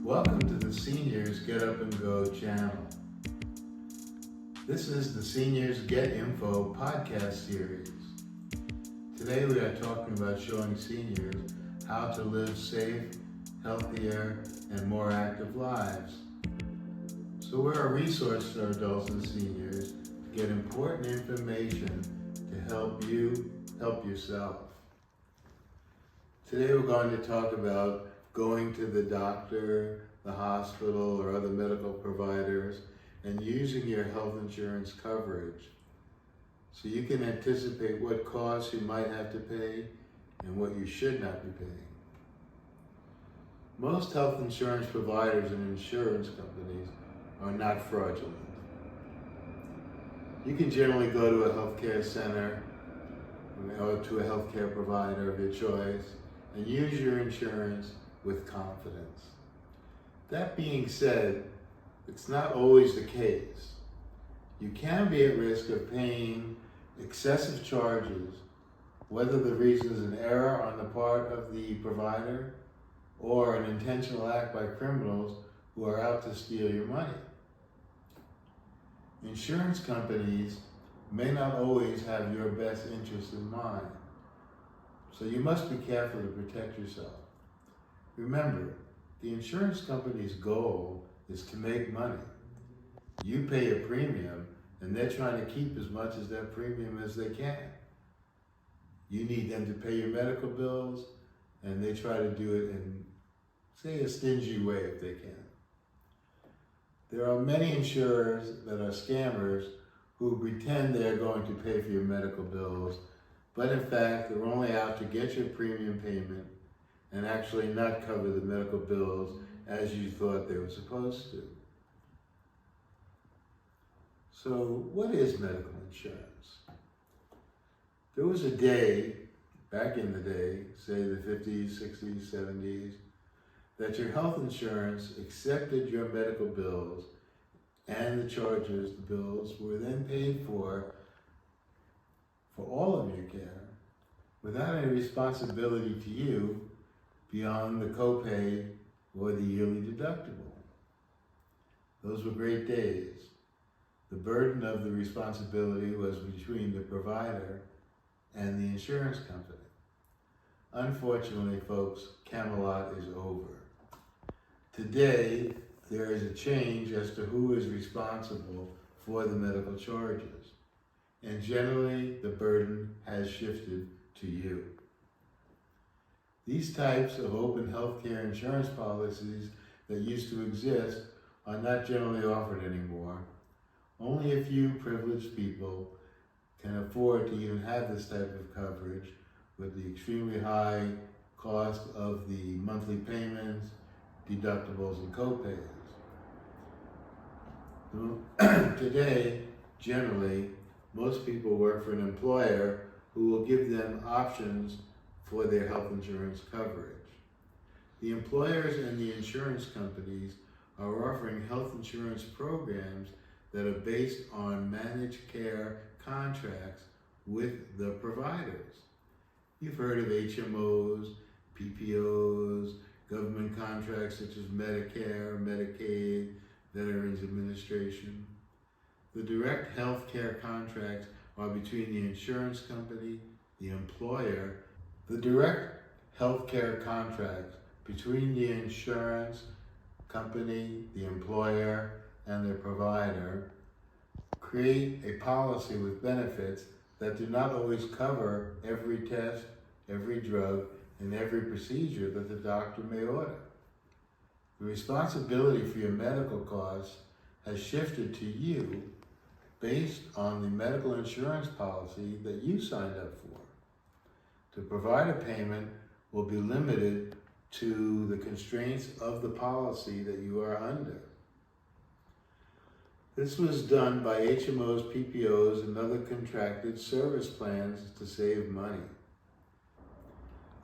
Welcome to the Seniors Get Up and Go channel. This is the Seniors Get Info podcast series. Today we are talking about showing seniors how to live safe, healthier, and more active lives. So we're a resource for adults and seniors to get important information to help you help yourself. Today we're going to talk about going to the doctor, the hospital, or other medical providers and using your health insurance coverage so you can anticipate what costs you might have to pay and what you should not be paying. Most health insurance providers and insurance companies are not fraudulent. You can generally go to a healthcare center or to a healthcare provider of your choice and use your insurance with confidence. That being said, it's not always the case. You can be at risk of paying excessive charges, whether the reason is an error on the part of the provider or an intentional act by criminals who are out to steal your money. Insurance companies may not always have your best interest in mind, so you must be careful to protect yourself. Remember, the insurance company's goal is to make money. You pay a premium, and they're trying to keep as much of that premium as they can. You need them to pay your medical bills, and they try to do it in, say, a stingy way if they can. There are many insurers that are scammers who pretend they're going to pay for your medical bills, but in fact, they're only out to get your premium payment and actually not cover the medical bills as you thought they were supposed to. So what is medical insurance? There was a day, back in the day, say the 50s, 60s, 70s, that your health insurance accepted your medical bills and the charges, the bills, were then paid for all of your care without any responsibility to you beyond the copay or the yearly deductible. Those were great days. The burden of the responsibility was between the provider and the insurance company. Unfortunately, folks, Camelot is over. Today, there is a change as to who is responsible for the medical charges, and generally the burden has shifted to you. These types of open healthcare insurance policies that used to exist are not generally offered anymore. Only a few privileged people can afford to even have this type of coverage with the extremely high cost of the monthly payments, deductibles, and copays. Today, generally, most people work for an employer who will give them options for their health insurance coverage. The employers and the insurance companies are offering health insurance programs that are based on managed care contracts with the providers. You've heard of HMOs, PPOs, government contracts such as Medicare, Medicaid, Veterans Administration. The direct health care contracts are between the insurance company, the employer. The direct health care contracts between the insurance company, the employer, and the provider create a policy with benefits that do not always cover every test, every drug, and every procedure that the doctor may order. The responsibility for your medical costs has shifted to you based on the medical insurance policy that you signed up for. The provider payment will be limited to the constraints of the policy that you are under. This was done by HMOs, PPOs, and other contracted service plans to save money.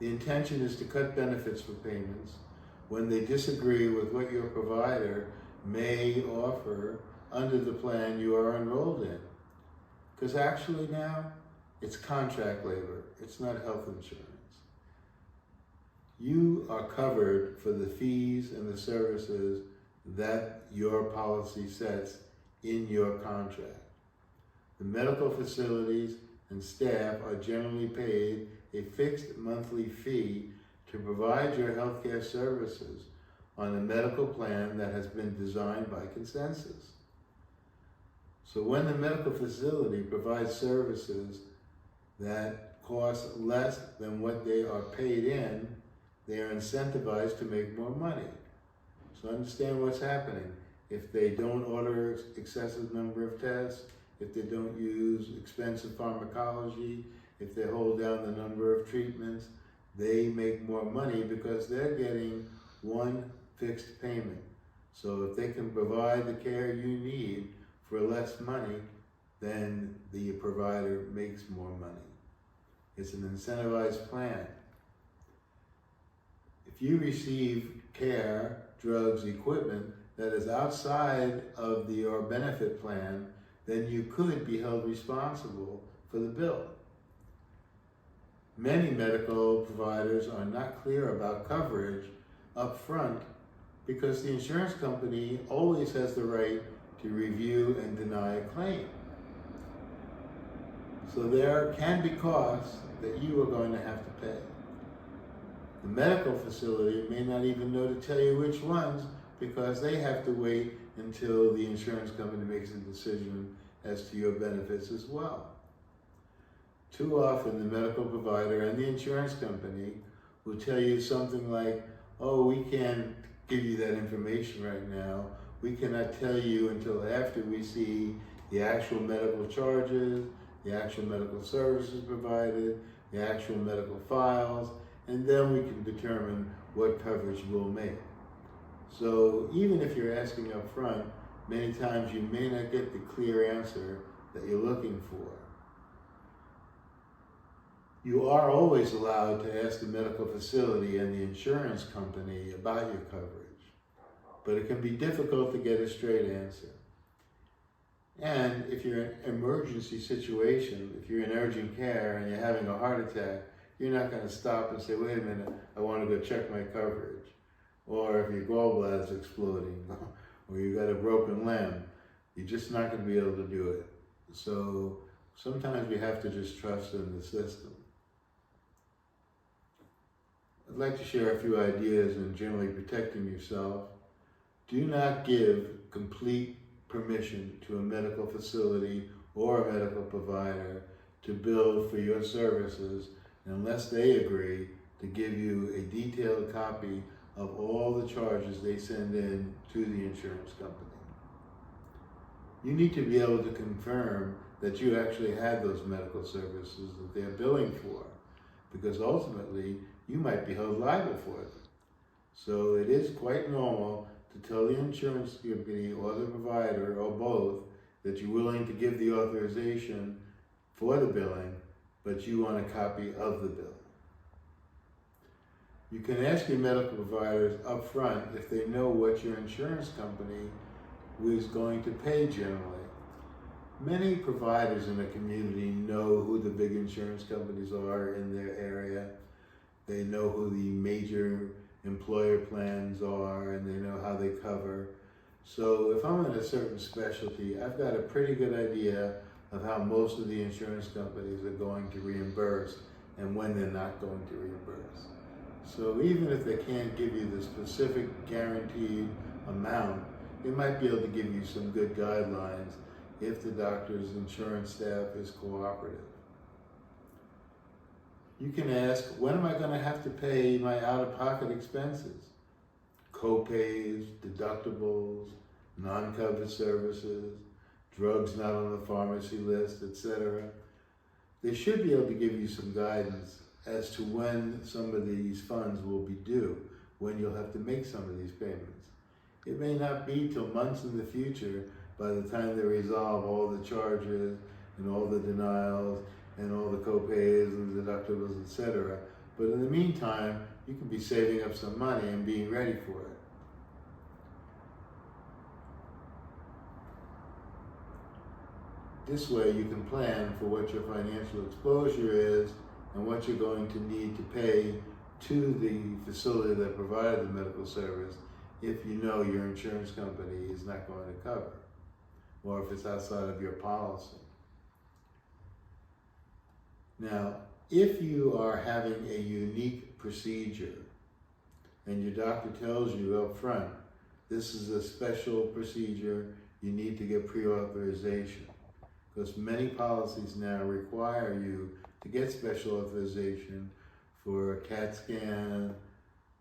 The intention is to cut benefits for payments when they disagree with what your provider may offer under the plan you are enrolled in. Because actually now, it's contract labor, it's not health insurance. you are covered for the fees and the services that your policy sets in your contract. The medical facilities and staff are generally paid a fixed monthly fee to provide your healthcare services on a medical plan that has been designed by consensus. So when the medical facility provides services that cost less than what they are paid in, they are incentivized to make more money. So understand what's happening. If they don't order excessive number of tests, if they don't use expensive pharmacology, if they hold down the number of treatments, they make more money because they're getting one fixed payment. So if they can provide the care you need for less money, then the provider makes more money. It's an incentivized plan. If you receive care, drugs, equipment that is outside of your benefit plan, then you could be held responsible for the bill. Many medical providers are not clear about coverage up front because the insurance company always has the right to review and deny a claim. So there can be costs that you are going to have to pay. The medical facility may not even know to tell you which ones because they have to wait until the insurance company makes a decision as to your benefits as well. Too often the medical provider and the insurance company will tell you something like, oh, we can't give you that information right now. We cannot tell you until after we see the actual medical charges, the actual medical services provided, the actual medical files, and then we can determine what coverage we'll make. So even if you're asking up front, many times you may not get the clear answer that you're looking for. You are always allowed to ask the medical facility and the insurance company about your coverage, but it can be difficult to get a straight answer. And if you're in an emergency situation, if you're in urgent care and you're having a heart attack, you're not going to stop and say, wait a minute, I want to go check my coverage. Or if your gallbladder's exploding, or you got a broken limb, you're just not going to be able to do it. So sometimes we have to just trust in the system. I'd like to share a few ideas in generally protecting yourself. Do not give complete permission to a medical facility or a medical provider to bill for your services unless they agree to give you a detailed copy of all the charges they send in to the insurance company. You need to be able to confirm that you actually had those medical services that they're billing for, because ultimately you might be held liable for them. So it is quite normal to tell the insurance company or the provider or both that you're willing to give the authorization for the billing, but you want a copy of the bill. You can ask your medical providers up front if they know what your insurance company is going to pay generally. Many providers in the community know who the big insurance companies are in their area. They know who the major employer plans are, and they know how they cover. So if I'm in a certain specialty, I've got a pretty good idea of how most of the insurance companies are going to reimburse and when they're not going to reimburse. So even if they can't give you the specific guaranteed amount, they might be able to give you some good guidelines if the doctor's insurance staff is cooperative. You can ask, when am I going to have to pay my out-of-pocket expenses? Co-pays, deductibles, non-covered services, drugs not on the pharmacy list, etc. They should be able to give you some guidance as to when some of these funds will be due, when you'll have to make some of these payments. It may not be till months in the future by the time they resolve all the charges and all the denials and all the co-pays and deductibles, etc. But in the meantime, you can be saving up some money and being ready for it. This way you can plan for what your financial exposure is and what you're going to need to pay to the facility that provided the medical service if you know your insurance company is not going to cover, or if it's outside of your policy. Now, if you are having a unique procedure and your doctor tells you up front, this is a special procedure, you need to get pre-authorization, because many policies now require you to get special authorization for a CAT scan,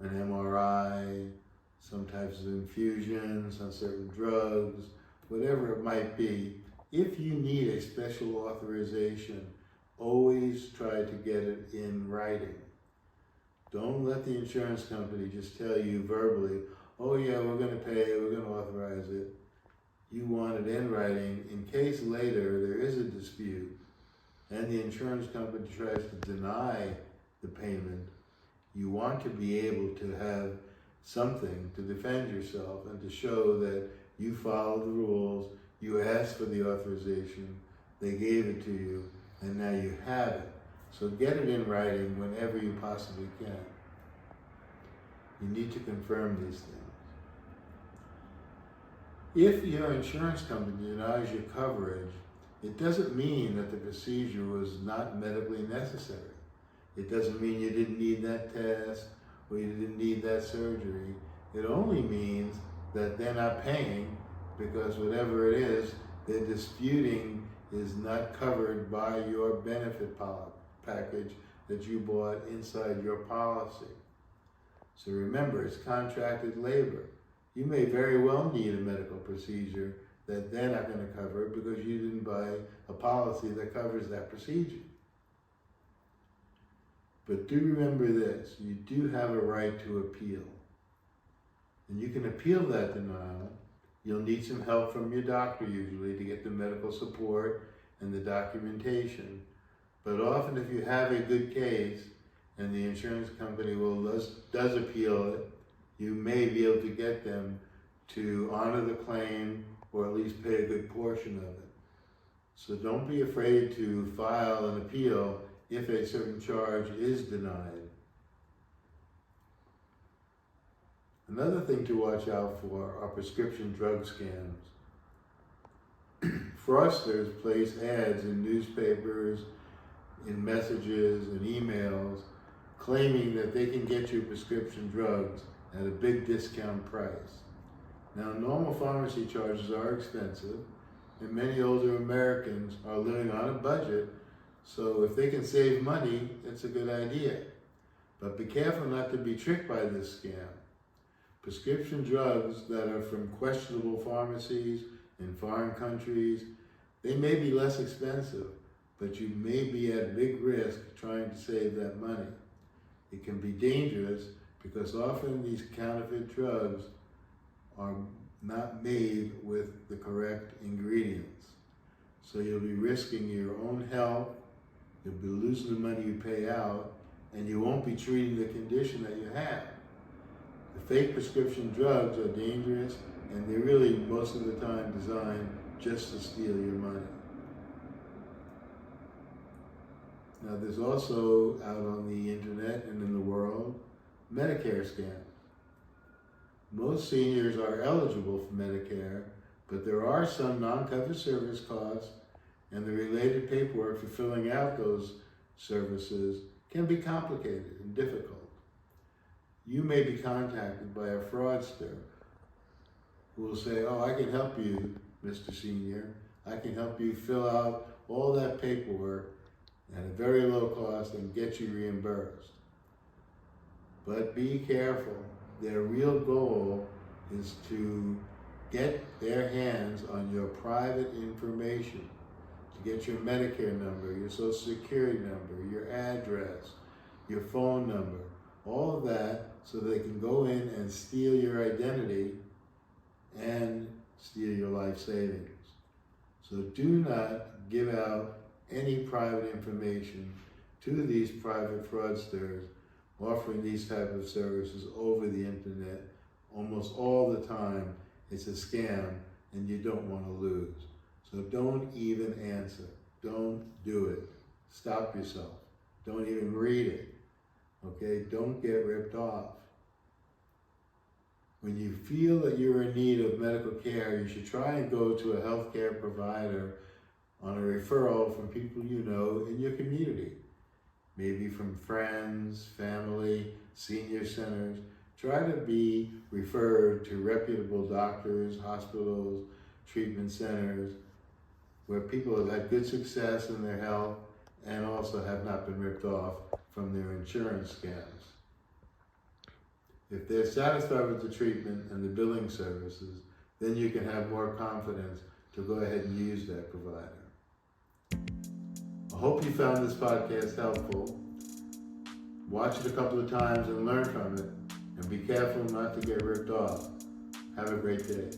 an MRI, some types of infusions on certain drugs, whatever it might be. If you need a special authorization, always try to get it in writing. Don't let the insurance company just tell you verbally, oh yeah, we're going to pay, we're going to authorize it. You want it in writing in case later there is a dispute and the insurance company tries to deny the payment. You want to be able to have something to defend yourself and to show that you followed the rules, you asked for the authorization, they gave it to you, and now you have it. So get it in writing whenever you possibly can. You need to confirm these things. If your insurance company denies your coverage, it doesn't mean that the procedure was not medically necessary. It doesn't mean you didn't need that test or you didn't need that surgery. It only means that they're not paying because whatever it is, they're disputing is not covered by your benefit package that you bought inside your policy. So remember, it's contracted labor. You may very well need a medical procedure that they're not going to cover because you didn't buy a policy that covers that procedure. But do remember this, you do have a right to appeal. And you can appeal that denial. You'll need some help from your doctor usually to get the medical support and the documentation. But often if you have a good case and the insurance company does appeal it, you may be able to get them to honor the claim or at least pay a good portion of it. So don't be afraid to file an appeal if a certain charge is denied. Another thing to watch out for are prescription drug scams. Fraudsters place ads in newspapers, in messages and emails, claiming that they can get you prescription drugs at a big discount price. Now, normal pharmacy charges are expensive, and many older Americans are living on a budget, so if they can save money, it's a good idea. But be careful not to be tricked by this scam. Prescription drugs that are from questionable pharmacies in foreign countries, they may be less expensive, but you may be at big risk trying to save that money. It can be dangerous because often these counterfeit drugs are not made with the correct ingredients. So you'll be risking your own health, you'll be losing the money you pay out, and you won't be treating the condition that you have. The fake prescription drugs are dangerous, and they're really most of the time designed just to steal your money. Now there's also out on the internet and in the world, Medicare scams. Most seniors are eligible for Medicare, but there are some non-covered service costs, and the related paperwork for filling out those services can be complicated and difficult. You may be contacted by a fraudster who will say, oh, I can help you, Mr. Senior. I can help you fill out all that paperwork at a very low cost and get you reimbursed. But be careful. Their real goal is to get their hands on your private information, to get your Medicare number, your Social Security number, your address, your phone number, all of that, so they can go in and steal your identity and steal your life savings. So do not give out any private information to these private fraudsters offering these type of services over the internet. Almost all the time it's a scam and you don't want to lose. So don't even answer. Don't do it. Stop yourself. Don't even read it. Okay? okay? Don't get ripped off. When you feel that you're in need of medical care, you should try and go to a healthcare provider on a referral from people you know in your community. Maybe from friends, family, senior centers. Try to be referred to reputable doctors, hospitals, treatment centers, where people have had good success in their health and also have not been ripped off from their insurance scams. If they're satisfied with the treatment and the billing services, then you can have more confidence to go ahead and use that provider. I hope you found this podcast helpful. Watch it a couple of times and learn from it, and be careful not to get ripped off. Have a great day.